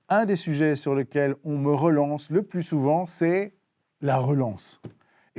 Un des sujets sur lesquels on me relance le plus souvent, c'est la relance.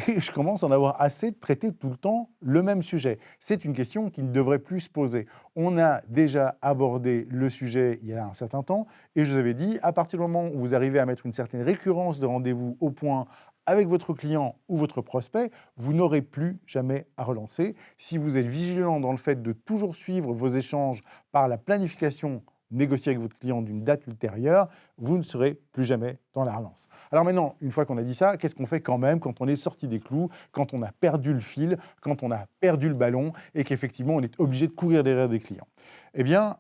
Et je commence à en avoir assez de traiter tout le temps le même sujet. C'est une question qui ne devrait plus se poser. On a déjà abordé le sujet il y a un certain temps, et je vous avais dit, à partir du moment où vous arrivez à mettre une certaine récurrence de rendez-vous au point avec votre client ou votre prospect, vous n'aurez plus jamais à relancer. Si vous êtes vigilant dans le fait de toujours suivre vos échanges par la planification négocier avec votre client d'une date ultérieure, vous ne serez plus jamais dans la relance. Alors maintenant, une fois qu'on a dit ça, qu'est-ce qu'on fait quand même quand on est sorti des clous, quand on a perdu le fil, quand on a perdu le ballon et qu'effectivement on est obligé de courir derrière des clients? Eh bien,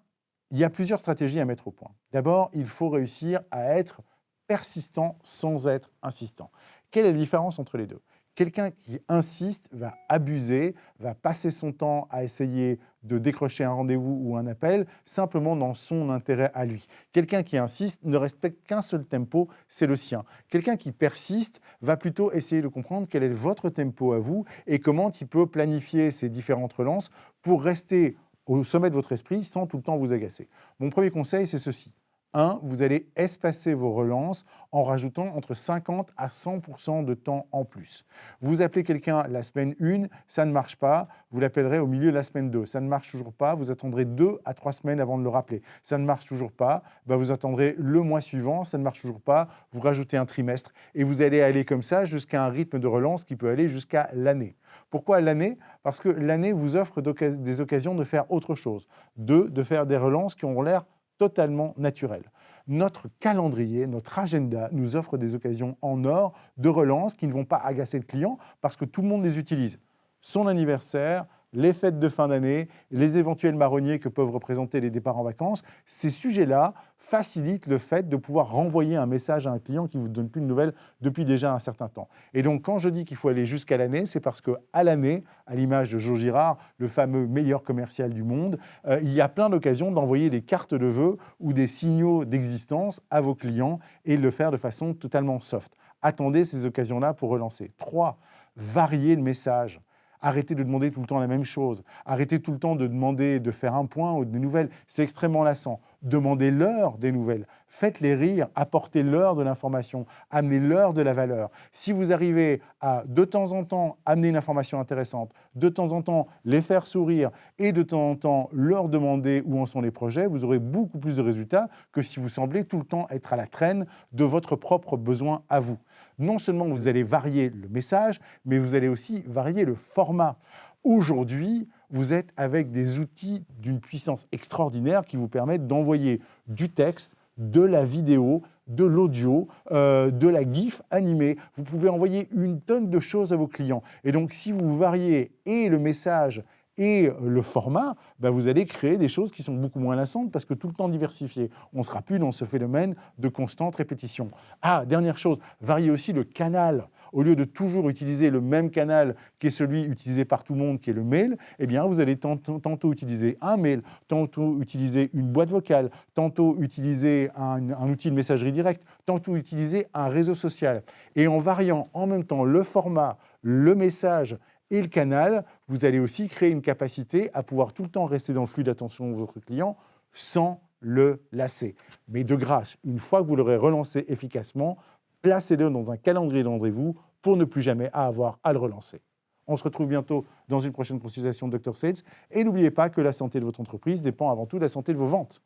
il y a plusieurs stratégies à mettre au point. D'abord, il faut réussir à être persistant sans être insistant. Quelle est la différence entre les deux? Quelqu'un qui insiste va abuser, va passer son temps à essayer de décrocher un rendez-vous ou un appel simplement dans son intérêt à lui. Quelqu'un qui insiste ne respecte qu'un seul tempo, c'est le sien. Quelqu'un qui persiste va plutôt essayer de comprendre quel est votre tempo à vous et comment il peut planifier ces différentes relances pour rester au sommet de votre esprit sans tout le temps vous agacer. Mon premier conseil, c'est ceci. 1, vous allez espacer vos relances en rajoutant entre 50 à 100% de temps en plus. Vous appelez quelqu'un la semaine 1, ça ne marche pas, vous l'appellerez au milieu de la semaine 2. Ça ne marche toujours pas, vous attendrez 2 à 3 semaines avant de le rappeler. Ça ne marche toujours pas, vous attendrez le mois suivant, ça ne marche toujours pas, vous rajoutez un trimestre et vous allez aller comme ça jusqu'à un rythme de relance qui peut aller jusqu'à l'année. Pourquoi l'année? Parce que l'année vous offre des occasions de faire autre chose. 2, de faire des relances qui ont l'air totalement naturel. Notre calendrier, notre agenda nous offre des occasions en or de relance qui ne vont pas agacer le client parce que tout le monde les utilise. Son anniversaire, les fêtes de fin d'année, les éventuels marronniers que peuvent représenter les départs en vacances, ces sujets-là facilitent le fait de pouvoir renvoyer un message à un client qui ne vous donne plus de nouvelles depuis déjà un certain temps. Et donc, quand je dis qu'il faut aller jusqu'à l'année, c'est parce qu'à l'année, à l'image de Joe Girard, le fameux meilleur commercial du monde, il y a plein d'occasions d'envoyer des cartes de vœux ou des signaux d'existence à vos clients et de le faire de façon totalement soft. Attendez ces occasions-là pour relancer. 3, variez le message. Arrêtez de demander tout le temps la même chose. Arrêtez tout le temps de demander de faire un point ou des nouvelles. C'est extrêmement lassant. Demandez-leur des nouvelles. Faites-les rire. Apportez-leur de l'information. Amenez-leur de la valeur. Si vous arrivez à, de temps en temps, amener une information intéressante, de temps en temps, les faire sourire et de temps en temps, leur demander où en sont les projets, vous aurez beaucoup plus de résultats que si vous semblez tout le temps être à la traîne de votre propre besoin à vous. Non seulement vous allez varier le message, mais vous allez aussi varier le format. Aujourd'hui, vous êtes avec des outils d'une puissance extraordinaire qui vous permettent d'envoyer du texte, de la vidéo, de l'audio, de la GIF animée. Vous pouvez envoyer une tonne de choses à vos clients. Et donc, si vous variez et le message et le format, vous allez créer des choses qui sont beaucoup moins lassantes parce que tout le temps diversifié. On ne sera plus dans ce phénomène de constante répétition. Ah, dernière chose, variez aussi le canal. Au lieu de toujours utiliser le même canal qui est celui utilisé par tout le monde, qui est le mail, eh bien, vous allez tantôt utiliser un mail, tantôt utiliser une boîte vocale, tantôt utiliser un outil de messagerie directe, tantôt utiliser un réseau social. Et en variant en même temps le format, le message et le canal, vous allez aussi créer une capacité à pouvoir tout le temps rester dans le flux d'attention de votre client sans le lasser. Mais de grâce, une fois que vous l'aurez relancé efficacement, placez-le dans un calendrier de rendez-vous pour ne plus jamais avoir à le relancer. On se retrouve bientôt dans une prochaine consultation de Dr Sales. Et n'oubliez pas que la santé de votre entreprise dépend avant tout de la santé de vos ventes.